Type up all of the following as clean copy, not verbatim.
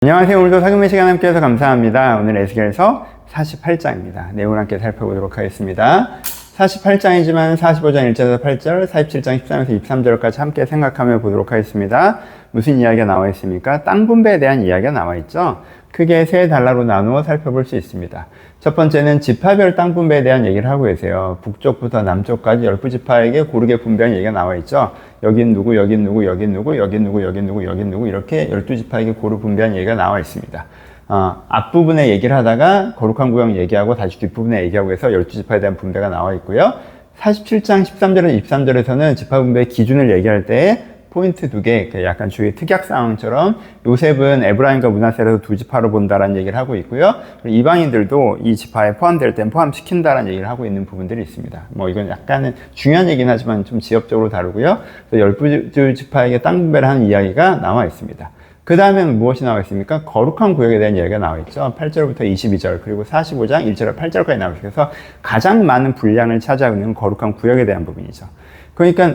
안녕하세요. 오늘도 사금의 시간 함께해서 감사합니다. 오늘 에스겔서 48장입니다. 내용을 함께 살펴보도록 하겠습니다. 48장이지만 45장 1절에서 8절, 47장 13에서 23절까지 함께 생각하며 보도록 하겠습니다. 무슨 이야기가 나와 있습니까? 땅 분배에 대한 이야기가 나와 있죠. 크게 세 단락으로 나누어 살펴볼 수 있습니다. 첫 번째는 지파별 땅 분배에 대한 얘기를 하고 계세요. 북쪽부터 남쪽까지 10지파에게 고르게 분배한 얘기가 나와 있죠. 여긴 누구, 여긴 누구, 여긴 누구, 여긴 누구, 여긴 누구, 여긴 누구 이렇게 12지파에게 고루 분배한 얘기가 나와 있습니다. 앞부분에 얘기를 하다가 거룩한 구역 얘기하고 다시 뒷부분에 얘기하고 해서 12지파에 대한 분배가 나와 있고요. 47장 13절에서 23절에서는 지파 분배의 기준을 얘기할 때 포인트 두 개, 약간 주의 특약 상황처럼 요셉은 에브라임과 므낫세에서 두 지파로 본다라는 얘기를 하고 있고요. 이방인들도 이 지파에 포함될 땐 포함시킨다라는 얘기를 하고 있는 부분들이 있습니다. 이건 약간은 중요한 얘기긴 하지만 좀 지역적으로 다루고요. 12지파에게 땅 분배를 하는 이야기가 나와 있습니다. 그 다음에는 무엇이 나와 있습니까? 거룩한 구역에 대한 이야기가 나와 있죠. 8절부터 22절 그리고 45장 1절에서 8절까지 나와 있어요. 그래서 가장 많은 분량을 차지하고 있는 거룩한 구역에 대한 부분이죠. 그러니까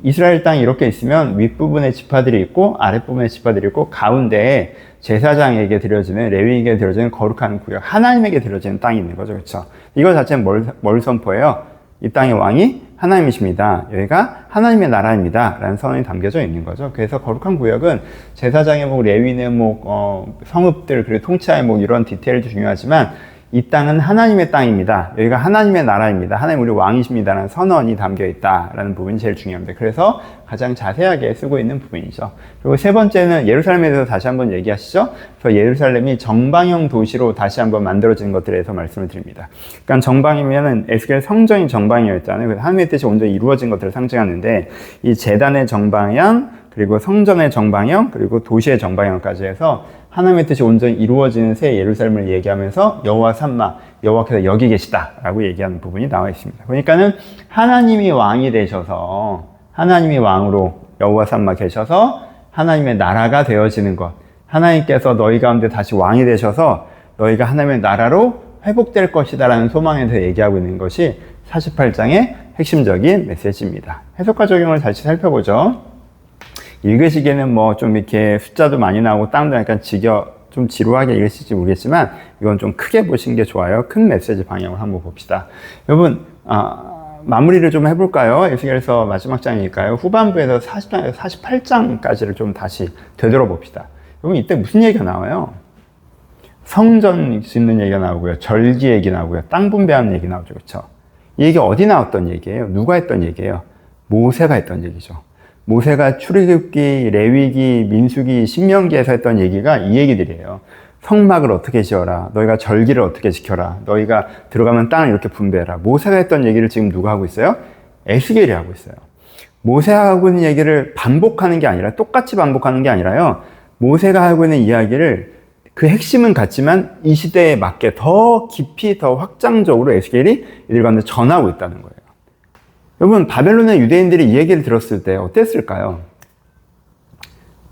이스라엘 땅이 이렇게 있으면 윗부분에 지파들이 있고 아랫부분에 지파들이 있고 가운데에 제사장에게 드려지는 레위에게 드려지는 거룩한 구역, 하나님에게 드려지는 땅이 있는 거죠. 그렇죠? 이거 자체는 뭘 선포해요? 이 땅의 왕이 하나님이십니다. 여기가 하나님의 나라입니다. 라는 선언이 담겨져 있는 거죠. 그래서 거룩한 구역은 제사장의 목, 레위인의 목, 성읍들, 그리고 통치자의 목 이런 디테일도 중요하지만 이 땅은 하나님의 땅입니다. 여기가 하나님의 나라입니다. 하나님 우리 왕이십니다라는 선언이 담겨 있다라는 부분이 제일 중요합니다. 그래서 가장 자세하게 쓰고 있는 부분이죠. 그리고 세 번째는 예루살렘에 대해서 다시 한번 얘기하시죠. 그래서 예루살렘이 정방형 도시로 다시 한번 만들어진 것들에 대해서 말씀을 드립니다. 그러니까 정방이면은 에스겔 성전이 정방이었잖아요. 그래서 하나님의 뜻이 온전히 이루어진 것들을 상징하는데 이 제단의 정방향, 그리고 성전의 정방형, 그리고 도시의 정방형까지 해서 하나님의 뜻이 온전히 이루어지는 새 예루살렘을 얘기하면서 여호와 삼마, 여호와께서 여기 계시다라고 얘기하는 부분이 나와 있습니다. 그러니까는 하나님이 왕이 되셔서 하나님이 왕으로 여호와 삼마 계셔서 하나님의 나라가 되어지는 것, 하나님께서 너희 가운데 다시 왕이 되셔서 너희가 하나님의 나라로 회복될 것이다라는 소망에 대해 얘기하고 있는 것이 48장의 핵심적인 메시지입니다. 해석과 적용을 다시 살펴보죠. 읽으시기에는 좀 이렇게 숫자도 많이 나오고 땅도 약간 좀 지루하게 읽으실지 모르겠지만 이건 좀 크게 보시는 게 좋아요. 큰 메시지 방향을 한번 봅시다. 여러분, 마무리를 좀 해볼까요? 에스겔서 마지막 장이니까요. 후반부에서 40장에서 48장까지를 좀 다시 되돌아봅시다. 여러분, 이때 무슨 얘기가 나와요? 성전 짓는 얘기가 나오고요. 절기 얘기 나오고요. 땅 분배하는 얘기 나오죠. 그렇죠? 이 얘기 어디 나왔던 얘기예요? 누가 했던 얘기예요? 모세가 했던 얘기죠. 모세가 출애굽기, 레위기, 민수기, 신명기에서 했던 얘기가 이 얘기들이에요. 성막을 어떻게 지어라. 너희가 절기를 어떻게 지켜라. 너희가 들어가면 땅을 이렇게 분배해라. 모세가 했던 얘기를 지금 누가 하고 있어요? 에스겔이 하고 있어요. 모세가 하고 있는 얘기를 반복하는 게 아니라, 똑같이 반복하는 게 아니라요. 모세가 하고 있는 이야기를 그 핵심은 같지만 이 시대에 맞게 더 깊이, 더 확장적으로 에스겔이 이들 가운데 전하고 있다는 거예요. 여러분, 바벨론의 유대인들이 이 얘기를 들었을 때 어땠을까요?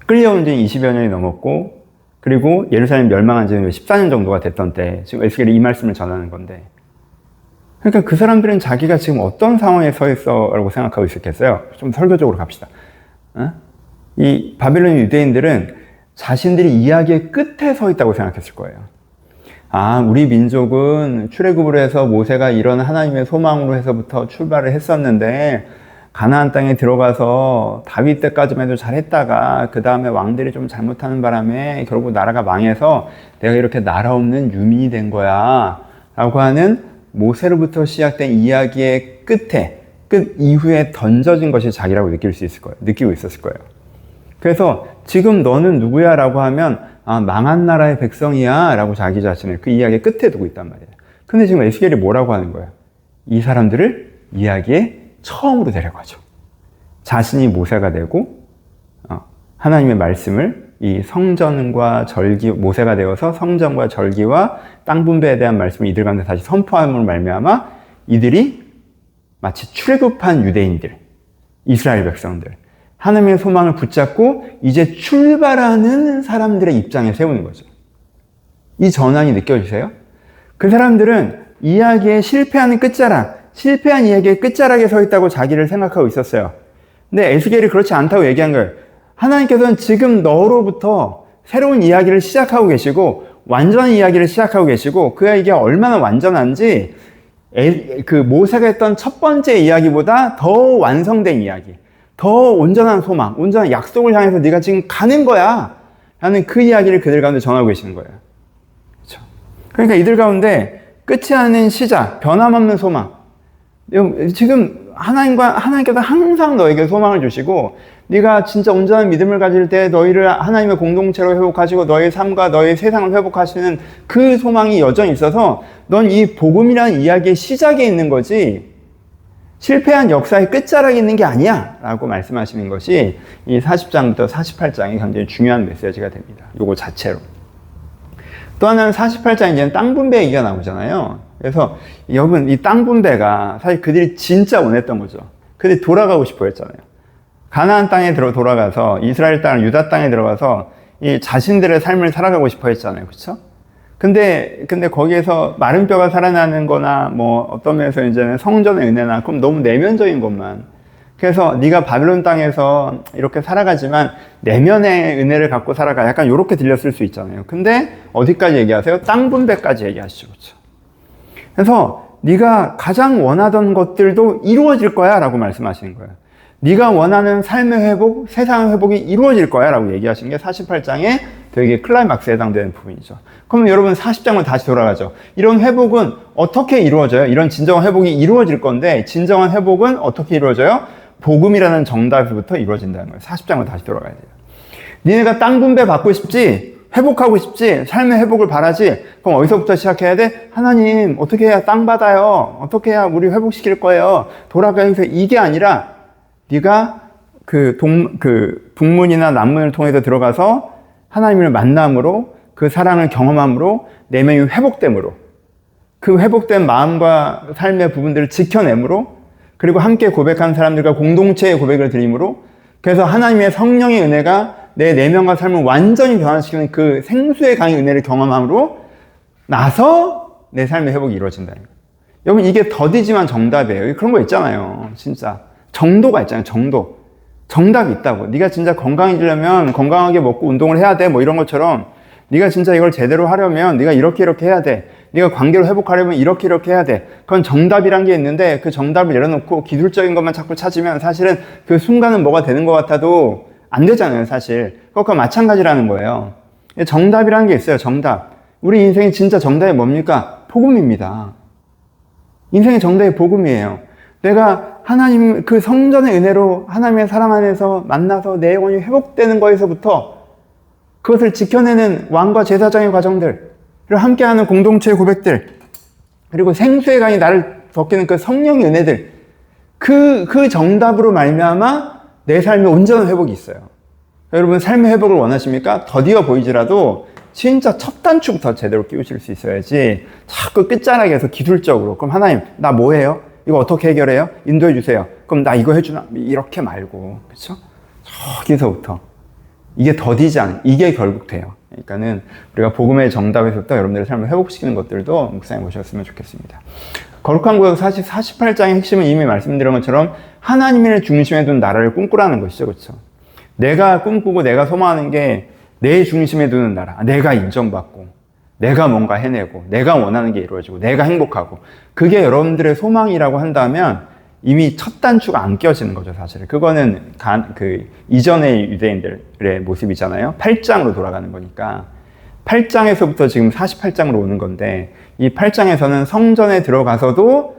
끌려온 지 20여 년이 넘었고, 그리고 예루살렘 멸망한 지는 14년 정도가 됐던 때, 지금 에스겔이 이 말씀을 전하는 건데, 그러니까 그 사람들은 자기가 지금 어떤 상황에 서 있어 라고 생각하고 있었겠어요? 좀 설교적으로 갑시다. 이 바벨론 유대인들은 자신들이 이야기의 끝에 서 있다고 생각했을 거예요. 우리 민족은 출애굽을 해서 모세가 이런 하나님의 소망으로 해서부터 출발을 했었는데 가나안 땅에 들어가서 다윗 때까지만 해도 잘했다가 그 다음에 왕들이 좀 잘못하는 바람에 결국 나라가 망해서 내가 이렇게 나라 없는 유민이 된 거야 라고 하는 모세로부터 시작된 이야기의 끝 이후에 던져진 것이 자기라고 느끼고 있었을 거예요. 그래서 지금 너는 누구야 라고 하면 망한 나라의 백성이야 라고 자기 자신을 그 이야기의 끝에 두고 있단 말이에요. 근데 지금 에스겔이 뭐라고 하는 거예요? 이 사람들을 이야기의 처음으로 데려가죠. 자신이 모세가 되고 하나님의 말씀을 이 성전과 절기, 모세가 되어서 성전과 절기와 땅 분배에 대한 말씀을 이들 가운데 다시 선포함으로 말미암아 이들이 마치 출애굽한 유대인들, 이스라엘 백성들, 하나님의 소망을 붙잡고 이제 출발하는 사람들의 입장에 세우는 거죠. 이 전환이 느껴지세요? 그 사람들은 이야기의 실패한 이야기의 끝자락에 서 있다고 자기를 생각하고 있었어요. 근데 에스겔이 그렇지 않다고 얘기한 거예요. 하나님께서는 지금 너로부터 새로운 이야기를 시작하고 계시고 완전한 이야기를 시작하고 계시고 그 이야기가 얼마나 완전한지 그 모세가 했던 첫 번째 이야기보다 더 완성된 이야기, 더 온전한 소망, 온전한 약속을 향해서 네가 지금 가는 거야 라는 그 이야기를 그들 가운데 전하고 계시는 거예요. 그렇죠? 그러니까 이들 가운데 끝이 않는 시작, 변함없는 소망. 지금 하나님께서 항상 너에게 소망을 주시고 네가 진짜 온전한 믿음을 가질 때 너희를 하나님의 공동체로 회복하시고 너의 삶과 너의 세상을 회복하시는 그 소망이 여전히 있어서 넌 이 복음이라는 이야기의 시작에 있는 거지 실패한 역사의 끝자락에 있는 게 아니야 라고 말씀하시는 것이 이 40장부터 48장이 굉장히 중요한 메시지가 됩니다. 요거 자체로. 또 하나는 48장 이제는 땅 분배 얘기가 나오잖아요. 그래서 여러분 이 땅 분배가 사실 그들이 진짜 원했던 거죠. 그들이 돌아가고 싶어 했잖아요. 가나안 땅에 돌아가서 이스라엘 땅, 유다 땅에 들어가서 이 자신들의 삶을 살아가고 싶어 했잖아요. 그렇죠? 근데 거기에서 마른 뼈가 살아나는 거나 뭐 어떤 면에서 이제는 성전의 은혜나 그럼 너무 내면적인 것만. 그래서 네가 바빌론 땅에서 이렇게 살아가지만 내면의 은혜를 갖고 살아가. 약간 이렇게 들렸을 수 있잖아요. 근데 어디까지 얘기하세요? 땅 분배까지 얘기하시죠. 그렇죠? 그래서 네가 가장 원하던 것들도 이루어질 거야 라고 말씀하시는 거예요. 네가 원하는 삶의 회복, 세상의 회복이 이루어질 거야 라고 얘기하신 게 48장의 되게 클라이막스에 해당되는 부분이죠. 그러면 여러분 40장으로 다시 돌아가죠. 이런 회복은 어떻게 이루어져요? 이런 진정한 회복이 이루어질 건데 진정한 회복은 어떻게 이루어져요? 복음이라는 정답부터 이루어진다는 거예요. 40장으로 다시 돌아가야 돼요. 니네가 땅 분배 받고 싶지? 회복하고 싶지? 삶의 회복을 바라지? 그럼 어디서부터 시작해야 돼? 하나님 어떻게 해야 땅 받아요? 어떻게 해야 우리 회복시킬 거예요? 돌아가면서 이게 아니라 네가 그 북문이나 남문을 통해서 들어가서 하나님을 만남으로 그 사랑을 경험함으로 내면이 회복됨으로 그 회복된 마음과 삶의 부분들을 지켜내므로 그리고 함께 고백한 사람들과 공동체의 고백을 드림으로 그래서 하나님의 성령의 은혜가 내 내면과 삶을 완전히 변화시키는 그 생수의 강의 은혜를 경험함으로 나서 내 삶의 회복이 이루어진다는 거예요. 여러분 이게 더디지만 정답이에요. 그런 거 있잖아요. 진짜 정도가 있잖아요. 정답이 있다고. 네가 진짜 건강해지려면 건강하게 먹고 운동을 해야 돼. 뭐 이런 것처럼 네가 진짜 이걸 제대로 하려면 네가 이렇게 해야 돼. 네가 관계를 회복하려면 이렇게 해야 돼. 그건 정답이란 게 있는데 그 정답을 내려놓고 기술적인 것만 자꾸 찾으면 사실은 그 순간은 뭐가 되는 것 같아도 안 되잖아요. 사실. 그것과 마찬가지라는 거예요. 정답이라는 게 있어요. 정답. 우리 인생의 진짜 정답이 뭡니까? 복음입니다. 인생의 정답이 복음이에요. 내가 하나님 그 성전의 은혜로 하나님의 사랑 안에서 만나서 내 영혼이 회복되는 거에서부터 그것을 지켜내는 왕과 제사장의 과정들 그리고 함께하는 공동체의 고백들 그리고 생수의 강이 나를 덮이는 그 성령의 은혜들 그 정답으로 말미암아 내 삶의 온전한 회복이 있어요. 여러분 삶의 회복을 원하십니까? 더디어 보이지라도 진짜 첫 단추부터 제대로 끼우실 수 있어야지 자꾸 끝자락에서 기술적으로 그럼 하나님 나 뭐 해요? 이거 어떻게 해결해요? 인도해 주세요. 그럼 나 이거 해주나? 이렇게 말고 그렇죠? 저기서부터 이게 더디지 않은 이게 결국 돼요. 그러니까는 우리가 복음의 정답에서부터 여러분들의 삶을 회복시키는 것들도 묵상해 보셨으면 좋겠습니다. 거룩한 구역 48장의 핵심은 이미 말씀드린 것처럼 하나님을 중심에 둔 나라를 꿈꾸라는 것이죠. 그렇죠? 내가 꿈꾸고 내가 소망하는 게 내 중심에 두는 나라. 내가 인정받고 내가 뭔가 해내고 내가 원하는 게 이루어지고 내가 행복하고 그게 여러분들의 소망이라고 한다면 이미 첫 단추가 안 껴지는 거죠. 사실 그거는 그 이전의 유대인들의 모습이잖아요. 8장으로 돌아가는 거니까 8장에서부터 지금 48장으로 오는 건데 이 8장에서는 성전에 들어가서도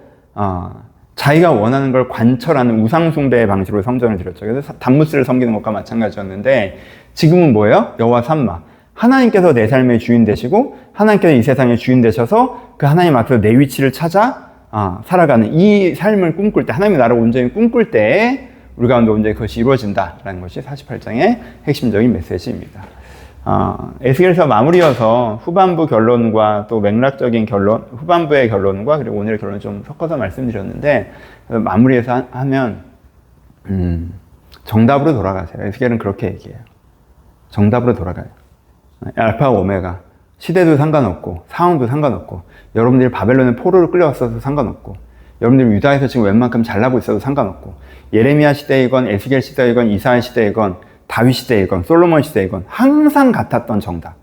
자기가 원하는 걸 관철하는 우상숭배의 방식으로 성전을 드렸죠. 그래서 단무스를 섬기는 것과 마찬가지였는데 지금은 뭐예요? 여호와 삼마. 하나님께서 내 삶의 주인 되시고 하나님께서 이 세상의 주인 되셔서 그 하나님 앞에서 내 위치를 찾아 살아가는 이 삶을 꿈꿀 때 하나님의 나라를 온전히 꿈꿀 때 우리 가운데 온전히 그것이 이루어진다라는 것이 48장의 핵심적인 메시지입니다. 에스겔서 마무리여서 후반부 결론과 또 맥락적인 결론, 후반부의 결론과 그리고 오늘의 결론을 좀 섞어서 말씀드렸는데 마무리해서 하면 정답으로 돌아가세요. 에스겔은 그렇게 얘기해요. 정답으로 돌아가요. 알파 오메가. 시대도 상관없고 상황도 상관없고 여러분들이 바벨론에 포로로 끌려왔어도 상관없고 여러분들이 유다에서 지금 웬만큼 잘나고 있어도 상관없고 예레미야 시대이건 에스겔 시대이건 이사야 시대이건 다윗 시대이건 솔로몬 시대이건 항상 같았던 정답.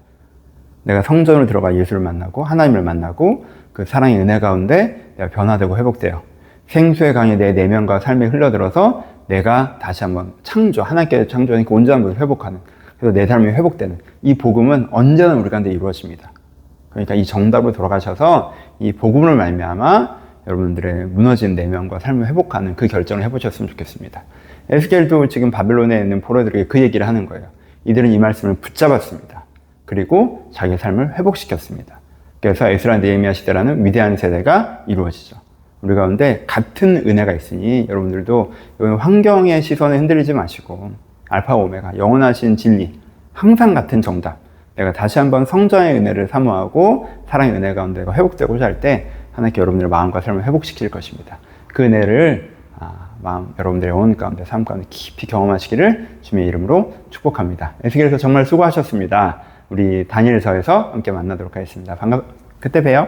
내가 성전으로 들어가 예수를 만나고 하나님을 만나고 그 사랑의 은혜 가운데 내가 변화되고 회복돼요. 생수의 강에 내 내면과 삶이 흘러들어서 내가 다시 한번 하나님께 창조하니까 온전한 모습을 회복하는, 그래서 내 삶이 회복되는 이 복음은 언제나 우리 가운데 이루어집니다. 그러니까 이 정답으로 돌아가셔서 이 복음을 말미암아 여러분들의 무너진 내면과 삶을 회복하는 그 결정을 해보셨으면 좋겠습니다. 에스겔도 지금 바벨론에 있는 포로들에게 그 얘기를 하는 거예요. 이들은 이 말씀을 붙잡았습니다. 그리고 자기 삶을 회복시켰습니다. 그래서 에스라 느헤미야 시대라는 위대한 세대가 이루어지죠. 우리 가운데 같은 은혜가 있으니 여러분들도 환경의 시선에 흔들리지 마시고 알파 오메가 영원하신 진리, 항상 같은 정답, 내가 다시 한번 성전의 은혜를 사모하고 사랑의 은혜 가운데 회복되고자 할 때 하나님께 여러분들의 마음과 삶을 회복시킬 것입니다. 그 은혜를 여러분들의 영혼 가운데, 삶 가운데 깊이 경험하시기를 주님의 이름으로 축복합니다. 에스겔에서 정말 수고하셨습니다. 우리 다니엘서에서 함께 만나도록 하겠습니다. 그때 봬요.